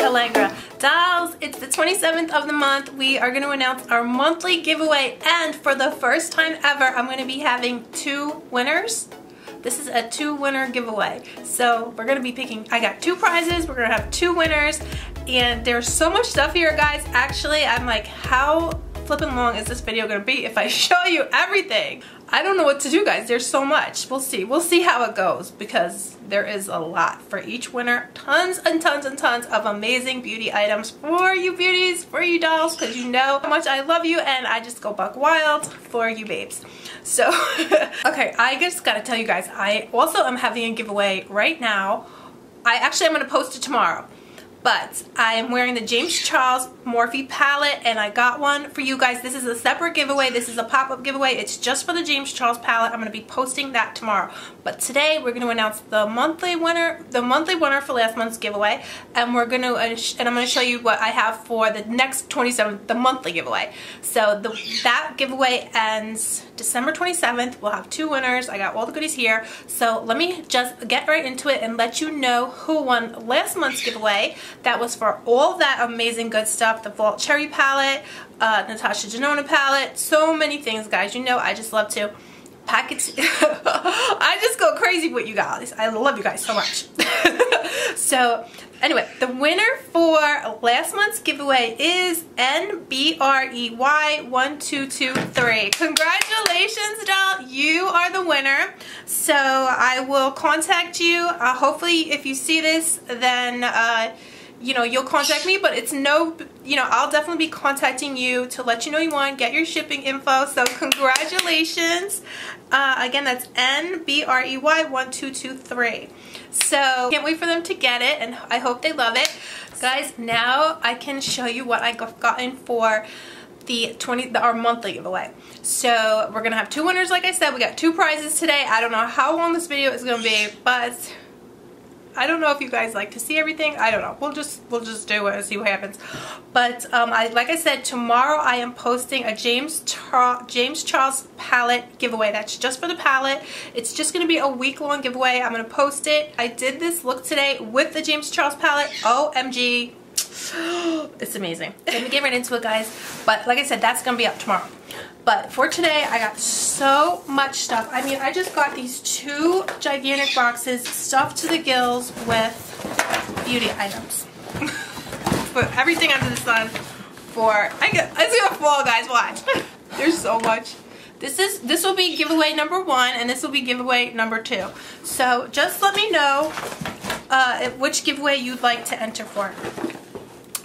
Alegra. Dolls, it's the 27th of the month. We are going to announce our monthly giveaway, and for the first time ever, I'm going to be having 2 winners. This is a 2-winner giveaway. So we're going to be picking, I got 2 prizes, we're going to have 2 winners, and there's so much stuff here, guys. Actually, I'm like, how flipping long is this video going to be if I show you everything? I don't know what to do, guys. There's so much. We'll see. We'll see how it goes because there is a lot for each winner. Tons and tons and tons of amazing beauty items for you beauties, for you dolls, because you know how much I love you and I just go buck wild for you babes. So, okay, I just gotta tell you guys, I also am having a giveaway right now. I'm gonna post it tomorrow. But I am wearing the James Charles Morphe palette, and I got one for you guys. This is a separate giveaway. This is a pop-up giveaway. It's just for the James Charles palette. I'm going to be posting that tomorrow. But today we're going to announce the monthly winner for last month's giveaway, and I'm going to show you what I have for the next 27th, the monthly giveaway. So that giveaway ends December 27th. We'll have 2 winners. I got all the goodies here. So let me just get right into it and let you know who won last month's giveaway. That was for all that amazing good stuff. The Vault Cherry palette, Natasha Denona palette, so many things, guys. You know I just love to package. I just go crazy with you guys. I love you guys so much. So anyway, the winner for last month's giveaway is NBREY1223. Congratulations, doll. You are the winner. So I will contact you. Hopefully if you see this, then you know, you'll contact me, but it's no, you know, I'll definitely be contacting you to let you know you won, get your shipping info. So congratulations. Again, that's NBREY1223. So can't wait for them to get it, and I hope they love it. Guys, now I can show you what I gotten for our monthly giveaway. So we're gonna have 2 winners, like I said. We got 2 prizes today. I don't know how long this video is gonna be, but I don't know if you guys like to see everything. I don't know. We'll just do it and see what happens. But like I said, tomorrow I am posting a James Charles palette giveaway. That's just for the palette. It's just going to be a week-long giveaway. I'm going to post it. I did this look today with the James Charles palette. OMG. It's amazing. Let me get right into it, guys. But like I said, that's going to be up tomorrow. But for today, I got so much stuff. I mean, I just got these 2 gigantic boxes stuffed to the gills with beauty items. Put everything under the sun for, it's gonna fall, guys, watch. There's so much. This will be giveaway number 1, and this will be giveaway number 2. So just let me know which giveaway you'd like to enter for.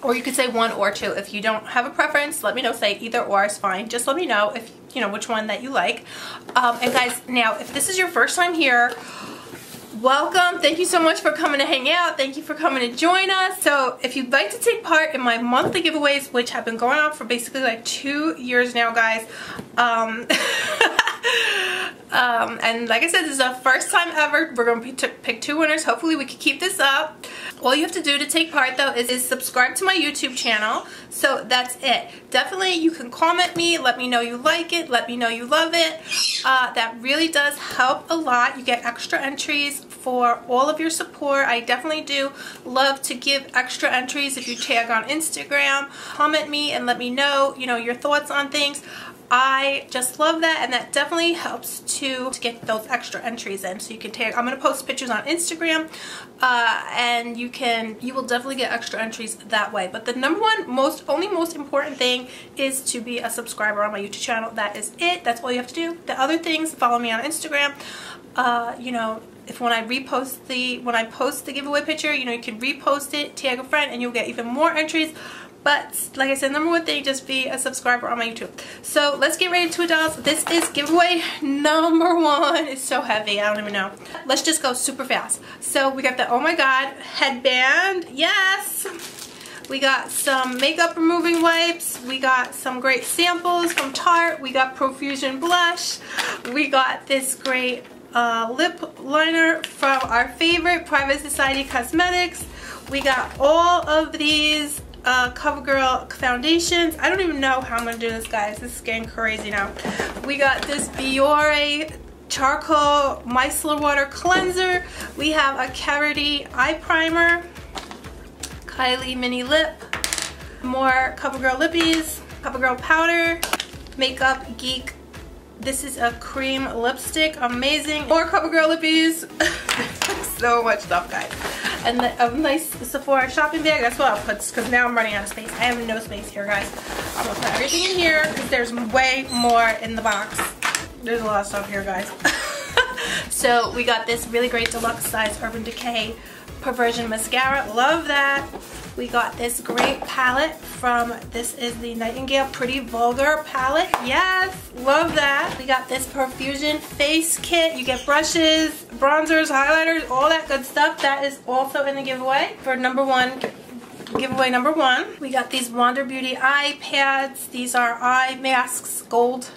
Or you could say 1 or 2. If you don't have a preference, let me know. Say either or is fine. Just let me know if you know which one that you like. And guys, now if this is your first time here, welcome. Thank you so much for coming to hang out. Thank you for coming to join us. So if you'd like to take part in my monthly giveaways, which have been going on for basically like 2 years now, guys. And like I said, this is the first time ever. We're going to pick 2 winners. Hopefully we can keep this up. All you have to do to take part, though, is subscribe to my YouTube channel. So that's it. Definitely, you can comment me. Let me know you like it. Let me know you love it. That really does help a lot. You get extra entries for all of your support. I definitely do love to give extra entries if you tag on Instagram. Comment me and let me know, you know, your thoughts on things. I just love that, and that definitely helps to get those extra entries in. So you can tag, I'm going to post pictures on Instagram, and you will definitely get extra entries that way. But the number one, most important thing is to be a subscriber on my YouTube channel. That is it. That's all you have to do. The other things, follow me on Instagram. You know, when I post the giveaway picture, you know, you can repost it, tag a friend, and you'll get even more entries. But like I said, number 1 thing, just be a subscriber on my YouTube. So let's get right into it, dolls. This is giveaway number 1. It's so heavy, I don't even know. Let's just go super fast. So we got the Oh My God headband. Yes! We got some makeup removing wipes. We got some great samples from Tarte. We got Profusion blush. We got this great lip liner from our favorite Private Society Cosmetics. We got all of these CoverGirl foundations. I don't even know how I'm gonna do this, guys. This is getting crazy now. We got this Biore charcoal micellar water cleanser. We have a Carity eye primer. Kylie mini lip, more CoverGirl lippies, CoverGirl powder, Makeup Geek. This is a cream lipstick, amazing. More CoverGirl lippies. So much stuff, guys. And a nice Sephora shopping bag. That's what I'll put, because now I'm running out of space. I have no space here, guys. I'm gonna put everything in here because there's way more in the box. There's a lot of stuff here, guys. So we got this really great deluxe size Urban Decay Perversion mascara. Love that. We got this great palette from, this is the Nightingale Pretty Vulgar palette. Yes, love that. We got this Perfusion face kit. You get brushes, bronzers, highlighters, all that good stuff. That is also in the giveaway for giveaway number one. We got these Wander Beauty eye pads. These are eye masks, gold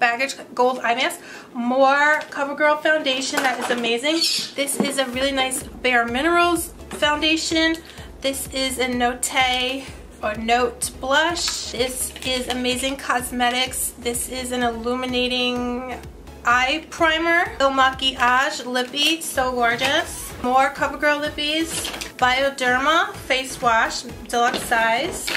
eye mask. More CoverGirl foundation. That is amazing. This is a really nice Bare Minerals foundation. This is a Note blush. This is Amazing Cosmetics. This is an illuminating eye primer. Il Maquillage lippy, so gorgeous. More CoverGirl lippies. Bioderma face wash, deluxe size.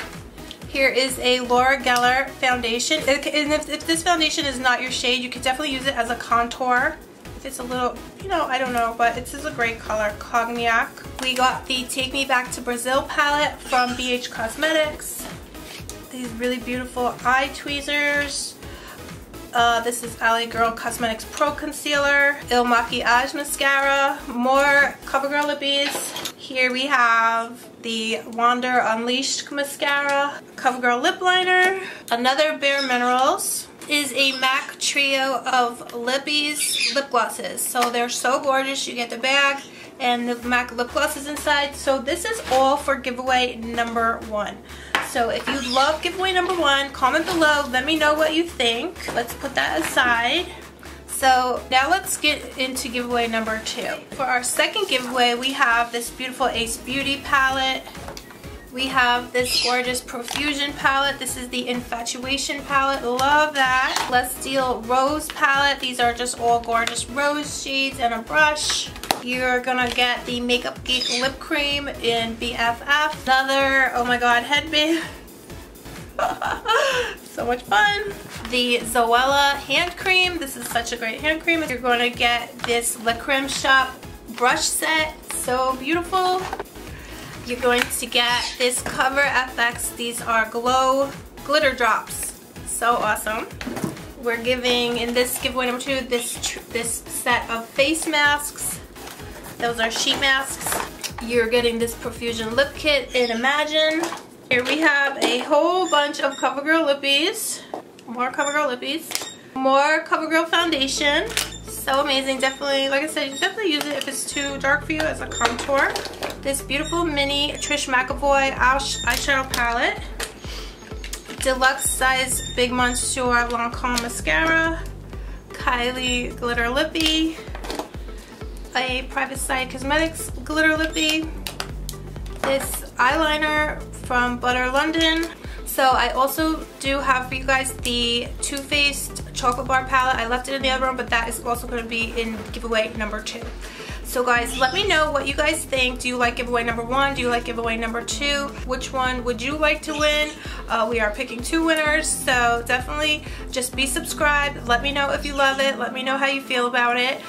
Here is a Laura Geller foundation. And if this foundation is not your shade, you could definitely use it as a contour. If it's a little, you know, I don't know, but this is a great color, Cognac. We got the Take Me Back to Brazil palette from BH Cosmetics. These really beautiful eye tweezers. This is Alegra Cosmetics Pro Concealer. Il Maquillage mascara. More CoverGirl lippies. Here we have the Wander Unleashed mascara. CoverGirl lip liner. Another Bare Minerals. Is a MAC trio of lippies lip glosses. So they're so gorgeous. You get the bag and the MAC lip glosses inside. So this is all for giveaway number one. So if you love giveaway number one, comment below. Let me know what you think. Let's put that aside. So now let's get into giveaway number two. For our second giveaway, we have this beautiful Ace Beauty palette. We have this gorgeous Profusion palette. This is the Infatuation palette. Love that. Let's Deal Rose palette. These are just all gorgeous rose shades and a brush. You're gonna get the Makeup Geek lip cream in BFF. Another, oh my god, headband. So much fun. The Zoella hand cream. This is such a great hand cream. You're going to get this La Creme Shop brush set. So beautiful. You're going to get this Cover FX. These are glow glitter drops. So awesome. We're giving, in this giveaway number two, this set of face masks. Those are sheet masks. You're getting this Profusion lip kit in Imagine. Here we have a whole bunch of CoverGirl lippies. More CoverGirl lippies. More CoverGirl foundation. So amazing. Definitely, like I said, you can definitely use it if it's too dark for you as a contour. This beautiful mini Trish McEvoy eyeshadow palette. Deluxe size Big Monsieur Lancôme mascara. Kylie glitter lippy. A Private Side Cosmetics glitter lippy. This eyeliner from Butter London. So I also do have for you guys the Too Faced chocolate bar palette. I left it in the other room, but that is also going to be in giveaway number two. So guys, let me know what you guys think. Do you like giveaway number one? Do you like giveaway number two? Which one would you like to win? We are picking two winners, so definitely just be subscribed. Let me know if you love it. Let me know how you feel about it.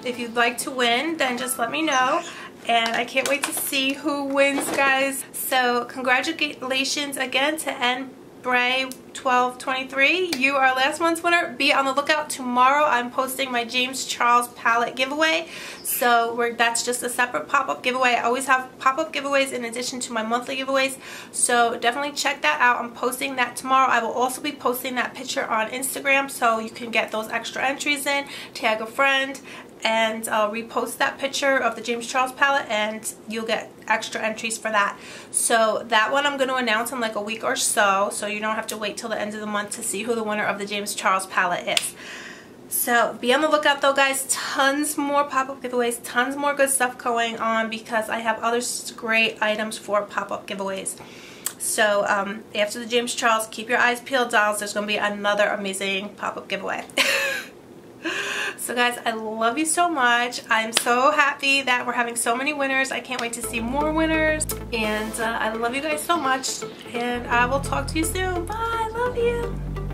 If you'd like to win, then just let me know. And I can't wait to see who wins, guys. So congratulations again to N. Bray 1223. You are last month's winner. Be on the lookout. Tomorrow I'm posting my James Charles palette giveaway. So that's just a separate pop-up giveaway. I always have pop-up giveaways in addition to my monthly giveaways. So definitely check that out. I'm posting that tomorrow. I will also be posting that picture on Instagram so you can get those extra entries in. Tag a friend and I'll repost that picture of the James Charles palette and you'll get extra entries for that. So that one I'm going to announce in like a week or so you don't have to wait till the end of the month to see who the winner of the James Charles palette is. So be on the lookout though, guys. Tons more pop-up giveaways, tons more good stuff going on because I have other great items for pop-up giveaways. So after the James Charles, keep your eyes peeled, dolls. There's going to be another amazing pop-up giveaway. So So guys, I love you so much. I'm so happy that we're having so many winners. I can't wait to see more winners. And I love you guys so much. And I will talk to you soon. Bye. Love you.